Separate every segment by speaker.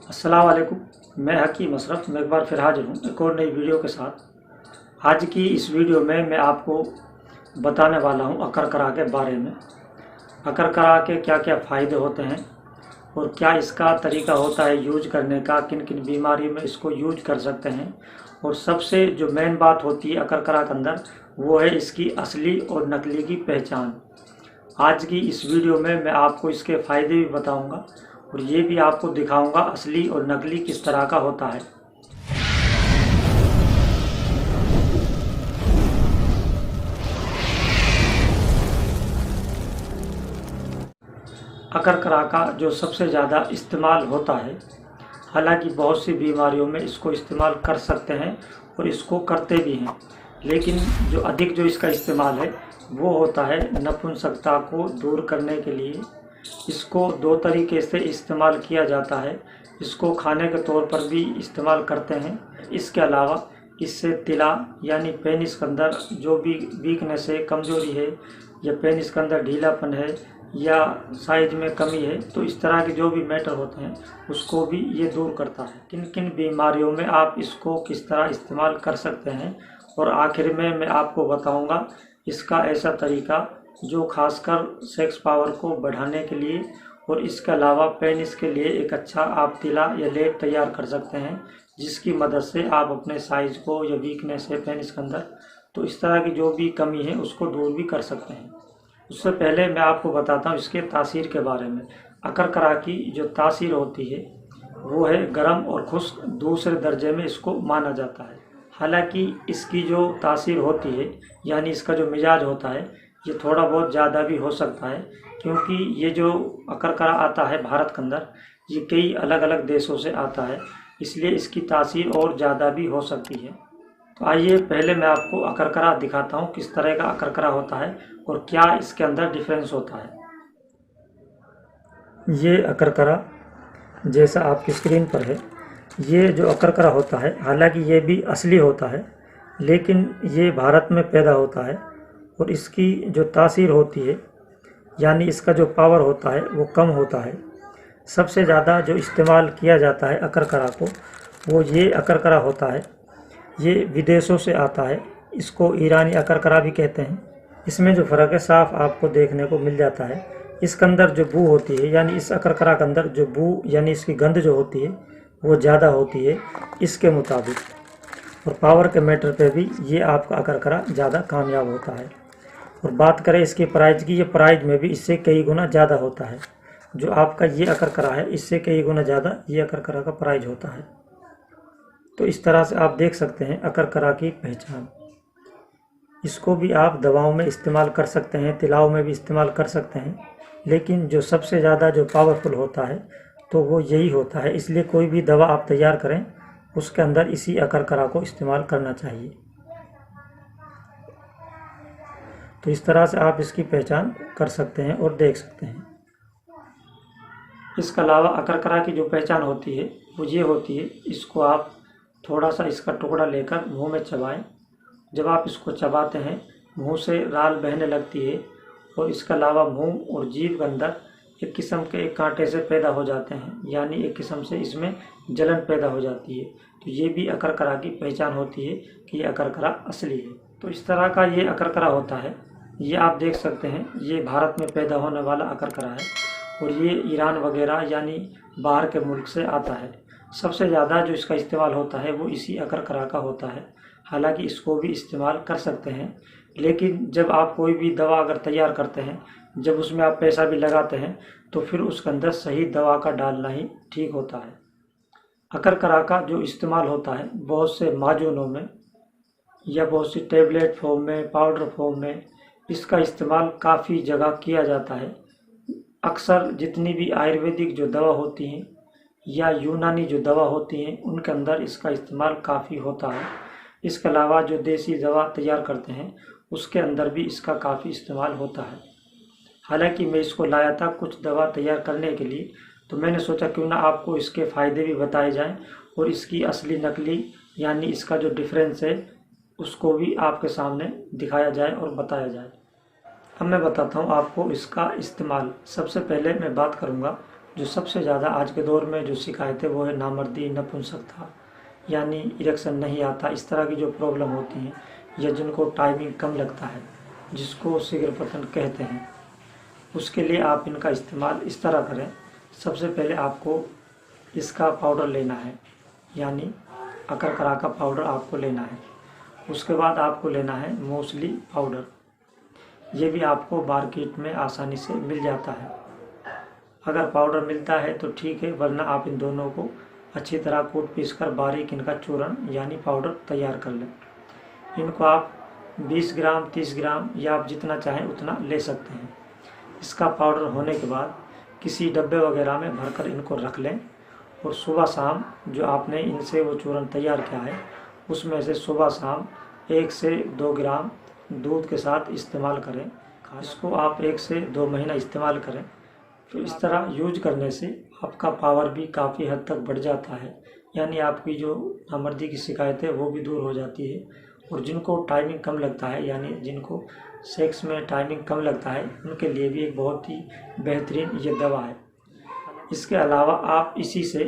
Speaker 1: अस्सलाम वालेकुम। मैं हकीम अशरफ मैं एक बार फिर हाजिर हूँ एक और नई वीडियो के साथ। आज की इस वीडियो में मैं आपको बताने वाला हूँ अकरकरा के बारे में। अकरकरा के क्या क्या फ़ायदे होते हैं और क्या इसका तरीका होता है यूज करने का, किन किन बीमारी में इसको यूज कर सकते हैं। और सबसे जो मेन बात होती है अकरकरा के अंदर, वो है इसकी असली और नकली की पहचान। आज की इस वीडियो में मैं आपको इसके फ़ायदे भी बताऊंगा और ये भी आपको दिखाऊंगा असली और नकली किस तरह का होता है। अकरकरा का जो सबसे ज़्यादा इस्तेमाल होता है, हालांकि बहुत सी बीमारियों में इसको इस्तेमाल कर सकते हैं और इसको करते भी हैं, लेकिन जो अधिक जो इसका इस्तेमाल है वो होता है नपुंसकता को दूर करने के लिए। इसको दो तरीके से इस्तेमाल किया जाता है। इसको खाने के तौर पर भी इस्तेमाल करते हैं। इसके अलावा इससे तिला यानी पेनिस के अंदर जो भी वीकनेस है, कमज़ोरी है, या पेनिस के अंदर ढीलापन है या साइज में कमी है, तो इस तरह के जो भी मैटर होते हैं उसको भी ये दूर करता है। किन किन बीमारियों में आप इसको किस तरह इस्तेमाल कर सकते हैं, और आखिर में मैं आपको बताऊंगा इसका ऐसा तरीका जो खासकर सेक्स पावर को बढ़ाने के लिए और इसके अलावा पेनिस के लिए एक अच्छा आप तिला या लेप तैयार कर सकते हैं, जिसकी मदद से आप अपने साइज़ को या वीकनेस है पेनिस के अंदर, तो इस तरह की जो भी कमी है उसको दूर भी कर सकते हैं। उससे पहले मैं आपको बताता हूँ इसके तासीर के बारे में। अकरकरा की जो तासीर होती है वो है गर्म और खुश्क, दूसरे दर्जे में इसको माना जाता है। हालांकि इसकी जो तासीर होती है यानी इसका जो मिजाज होता है ये थोड़ा बहुत ज़्यादा भी हो सकता है, क्योंकि ये जो अकरकरा आता है भारत के अंदर ये कई अलग अलग देशों से आता है, इसलिए इसकी तासीर और ज़्यादा भी हो सकती है। तो आइए पहले मैं आपको अकरकरा दिखाता हूँ किस तरह का अकरकरा होता है और क्या इसके अंदर डिफरेंस होता है। ये अकरकरा जैसा आपकी स्क्रीन पर है, ये जो अकरकरा होता है हालांकि ये भी असली होता है, लेकिन ये भारत में पैदा होता है और इसकी जो तासीर होती है यानी इसका जो पावर होता है वो कम होता है। सबसे ज़्यादा जो इस्तेमाल किया जाता है अकरकरा को वो ये अकरकरा होता है। ये विदेशों से आता है, इसको ईरानी अकरकरा भी कहते हैं। इसमें जो फ़र्क है साफ आपको देखने को मिल जाता है। इसके अंदर जो बू होती है यानी इस अकरकरा के अंदर जो बू यानी इसकी गंध जो होती है वो ज़्यादा होती है इसके मुताबिक, और पावर के मैटर पे भी ये आपका अकरकरा ज़्यादा कामयाब होता है। और बात करें इसकी प्राइस की, ये प्राइस में भी इससे कई गुना ज़्यादा होता है। जो आपका ये अकरकरा है इससे कई गुना ज़्यादा ये अकरकरा का प्राइस होता है। तो इस तरह से आप देख सकते हैं अकरकरा की पहचान। इसको भी आप दवाओं में इस्तेमाल कर सकते हैं, तिलाओं में भी इस्तेमाल कर सकते हैं, लेकिन जो सबसे ज़्यादा जो पावरफुल होता है तो वो यही होता है। इसलिए कोई भी दवा आप तैयार करें उसके अंदर इसी अकरकरा को इस्तेमाल करना चाहिए। तो इस तरह से आप इसकी पहचान कर सकते हैं और देख सकते हैं। इसके अलावा अकरकरा की जो पहचान होती है वो ये होती है, इसको आप थोड़ा सा इसका टुकड़ा लेकर मुंह में चबाएं। जब आप इसको चबाते हैं मुंह से राल बहने लगती है और इसके अलावा मुंह और जीभ के अंदर एक किस्म के एक कांटे से पैदा हो जाते हैं, यानी एक किस्म से इसमें जलन पैदा हो जाती है। तो ये भी अकरकरा की पहचान होती है कि ये अकरकरा असली है। तो इस तरह का ये अकरकरा होता है। ये आप देख सकते हैं ये भारत में पैदा होने वाला अकरकरा है और ये ईरान वगैरह यानी बाहर के मुल्क से आता है। सबसे ज़्यादा जो इसका इस्तेमाल होता है वो इसी अकरकरा का होता है। हालांकि इसको भी इस्तेमाल कर सकते हैं, लेकिन जब आप कोई भी दवा अगर तैयार करते हैं, जब उसमें आप पैसा भी लगाते हैं, तो फिर उसके अंदर सही दवा का डालना ही ठीक होता है। अकरकरा का जो इस्तेमाल होता है बहुत से माजूनों में या बहुत सी टेबलेट फॉर्म में, पाउडर फॉर्म में इसका इस्तेमाल काफ़ी जगह किया जाता है। अक्सर जितनी भी आयुर्वेदिक जो दवा होती हैं या यूनानी जो दवा होती हैं उनके अंदर इसका इस्तेमाल काफ़ी होता है। इसके अलावा जो देसी दवा तैयार करते हैं उसके अंदर भी इसका काफ़ी इस्तेमाल होता है। हालांकि मैं इसको लाया था कुछ दवा तैयार करने के लिए, तो मैंने सोचा क्यों ना आपको इसके फ़ायदे भी बताए जाएं और इसकी असली नकली यानी इसका जो डिफरेंस है उसको भी आपके सामने दिखाया जाए और बताया जाए। अब मैं बताता हूँ आपको इसका इस्तेमाल। सबसे पहले मैं बात करूँगा जो सबसे ज़्यादा आज के दौर में जो शिकायत है वो है नामर्दी, नपुंसकता, यानी इरेक्शन नहीं आता, इस तरह की जो प्रॉब्लम होती हैं, या जिनको टाइमिंग कम लगता है, जिसको शीघ्रपतन कहते हैं, उसके लिए आप इनका इस्तेमाल इस तरह करें। सबसे पहले आपको इसका पाउडर लेना है, यानी अकरकरा का पाउडर आपको लेना है। उसके बाद आपको लेना है मूसली पाउडर, ये भी आपको मार्केट में आसानी से मिल जाता है। अगर पाउडर मिलता है तो ठीक है, वरना आप इन दोनों को अच्छी तरह कूट पीस कर बारीक इनका चूर्ण यानी पाउडर तैयार कर लें। इनको आप 20 ग्राम, 30 ग्राम या आप जितना चाहें उतना ले सकते हैं। इसका पाउडर होने के बाद किसी डब्बे वगैरह में भरकर इनको रख लें और सुबह शाम जो आपने इनसे वो चूर्ण तैयार किया है उसमें से सुबह शाम 1 से 2 ग्राम दूध के साथ इस्तेमाल करें। इसको आप 1 से 2 महीना इस्तेमाल करें। तो इस तरह यूज करने से आपका पावर भी काफ़ी हद तक बढ़ जाता है, यानी आपकी जो नामर्दी की शिकायत है वो भी दूर हो जाती है। और जिनको टाइमिंग कम लगता है, यानी जिनको सेक्स में टाइमिंग कम लगता है, उनके लिए भी एक बहुत ही बेहतरीन ये दवा है। इसके अलावा आप इसी से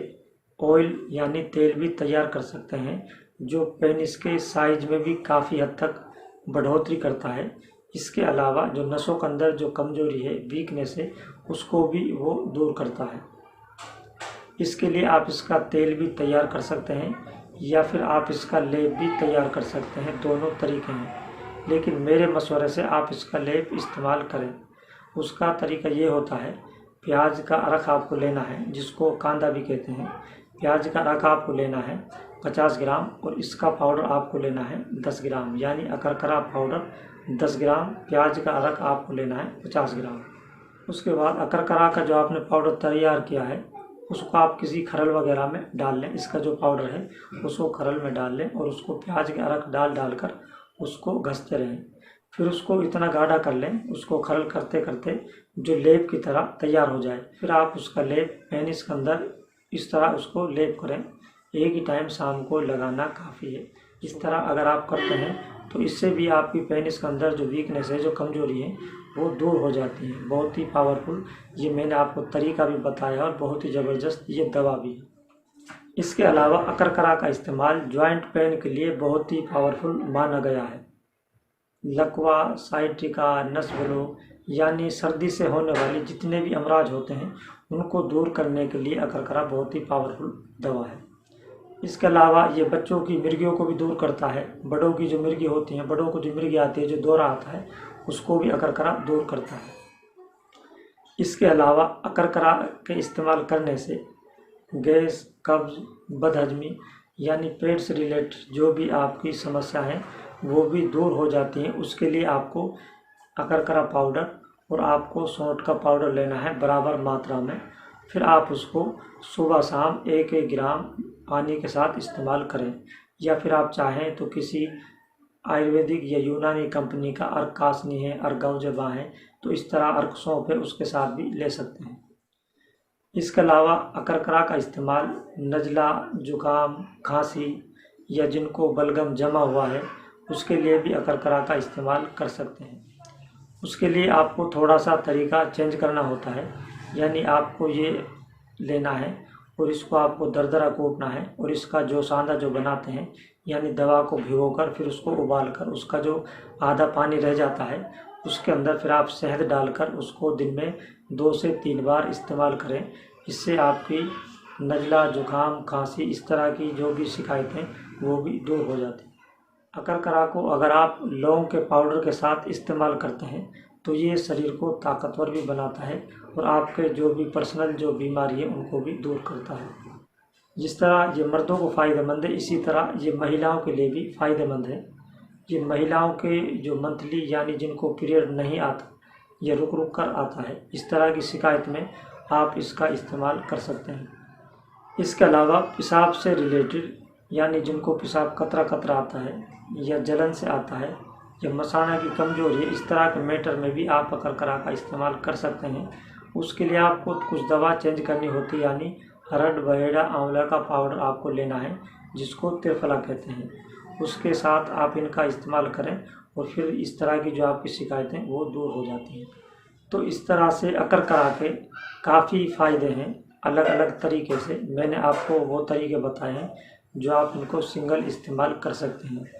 Speaker 1: ऑयल यानी तेल भी तैयार कर सकते हैं, जो पेनिस के साइज में भी काफ़ी हद तक बढ़ोतरी करता है। इसके अलावा जो नसों के अंदर जो कमजोरी है, वीकनेस है, उसको भी वो दूर करता है। इसके लिए आप इसका तेल भी तैयार कर सकते हैं या फिर आप इसका लेप भी तैयार कर सकते हैं, दोनों तरीके हैं। लेकिन मेरे मशवरे से आप इसका लेप इस्तेमाल करें। उसका तरीका ये होता है, प्याज का अरख आपको लेना है, जिसको कांदा भी कहते हैं। प्याज का अरख आपको लेना है 50 ग्राम और इसका पाउडर आपको लेना है 10 ग्राम, यानी अकरकरा पाउडर 10 ग्राम, प्याज का अरख आपको लेना है 50 ग्राम। उसके बाद अकरकरा का जो आपने पाउडर तैयार किया है उसको आप किसी खरल वगैरह में डाल लें। इसका जो पाउडर है उसको खरल में डाल लें और उसको प्याज के अरख डाल कर उसको घसते रहें। फिर उसको इतना गाढ़ा कर लें, उसको खरल करते करते जो लेप की तरह तैयार हो जाए। फिर आप उसका लेप पेनिस के अंदर इस तरह उसको लेप करें। एक ही टाइम शाम को लगाना काफ़ी है। इस तरह अगर आप करते हैं तो इससे भी आपकी पेनिस के अंदर जो वीकनेस है, जो कमजोरी है, वो दूर हो जाती है। बहुत ही पावरफुल ये मैंने आपको तरीका भी बताया और बहुत ही ज़बरदस्त ये दवा भी है। इसके अलावा अकरकरा का इस्तेमाल जॉइंट पेन के लिए बहुत ही पावरफुल माना गया है। लकवा, साइटिका, नस ब्लॉक यानी सर्दी से होने वाले जितने भी अमराज होते हैं उनको दूर करने के लिए अकरकरा बहुत ही पावरफुल दवा है। इसके अलावा ये बच्चों की मिर्गियों को भी दूर करता है। बड़ों की जो मिर्गी होती हैं, बड़ों को जो मिर्गी आती है, जो दौरा आता है, उसको भी अकरकरा दूर करता है। इसके अलावा अकरकरा के इस्तेमाल करने से गैस, कब्ज, बदहजमी यानी पेट से रिलेटेड जो भी आपकी समस्या है वो भी दूर हो जाती हैं। उसके लिए आपको अकरकरा पाउडर और आपको सौंठ का पाउडर लेना है बराबर मात्रा में। फिर आप उसको सुबह शाम 1-1 ग्राम पानी के साथ इस्तेमाल करें, या फिर आप चाहें तो किसी आयुर्वेदिक या यूनानी कंपनी का अर्क कासनी है, अर्क गौजबा है, तो इस तरह अर्क सौंफ है, उसके साथ भी ले सकते हैं। इसके अलावा अकरकरा का इस्तेमाल नज़ला, जुकाम, खांसी या जिनको बलगम जमा हुआ है उसके लिए भी अकरकरा का इस्तेमाल कर सकते हैं। उसके लिए आपको थोड़ा सा तरीका चेंज करना होता है, यानी आपको ये लेना है और इसको आपको दरदरा कूटना है और इसका जो सांदा जो बनाते हैं, यानी दवा को भिगोकर फिर उसको उबालकर उसका जो आधा पानी रह जाता है उसके अंदर फिर आप शहद डालकर उसको दिन में 2 से 3 बार इस्तेमाल करें। इससे आपकी नज़ला, जुकाम, खांसी इस तरह की जो भी शिकायतें वो भी दूर हो जाती हैं। अकरकरा को अगर आप लौंग के पाउडर के साथ इस्तेमाल करते हैं तो ये शरीर को ताकतवर भी बनाता है और आपके जो भी पर्सनल जो बीमारी है उनको भी दूर करता है। जिस तरह ये मर्दों को फ़ायदेमंद है, इसी तरह ये महिलाओं के लिए भी फ़ायदेमंद है। ये महिलाओं के जो मंथली यानी जिनको पीरियड नहीं आता या रुक रुक कर आता है, इस तरह की शिकायत में आप इसका इस्तेमाल कर सकते हैं। इसके अलावा पेशाब से रिलेटेड यानी जिनको पेशाब कतरा कतरा आता है या जलन से आता है या मसाना की कमजोरी है, इस तरह के मैटर में भी आप अकरकरा का इस्तेमाल कर सकते हैं। उसके लिए आपको कुछ दवा चेंज करनी होती है, यानी हरड़, बहेड़ा, आंवला का पाउडर आपको लेना है, जिसको त्रिफला कहते हैं। उसके साथ आप इनका इस्तेमाल करें और फिर इस तरह की जो आपकी शिकायतें वो दूर हो जाती हैं। तो इस तरह से अकरकरा के काफ़ी फ़ायदे हैं। अलग अलग तरीके से मैंने आपको वो तरीके बताए हैं जो आप इनको सिंगल इस्तेमाल कर सकते हैं।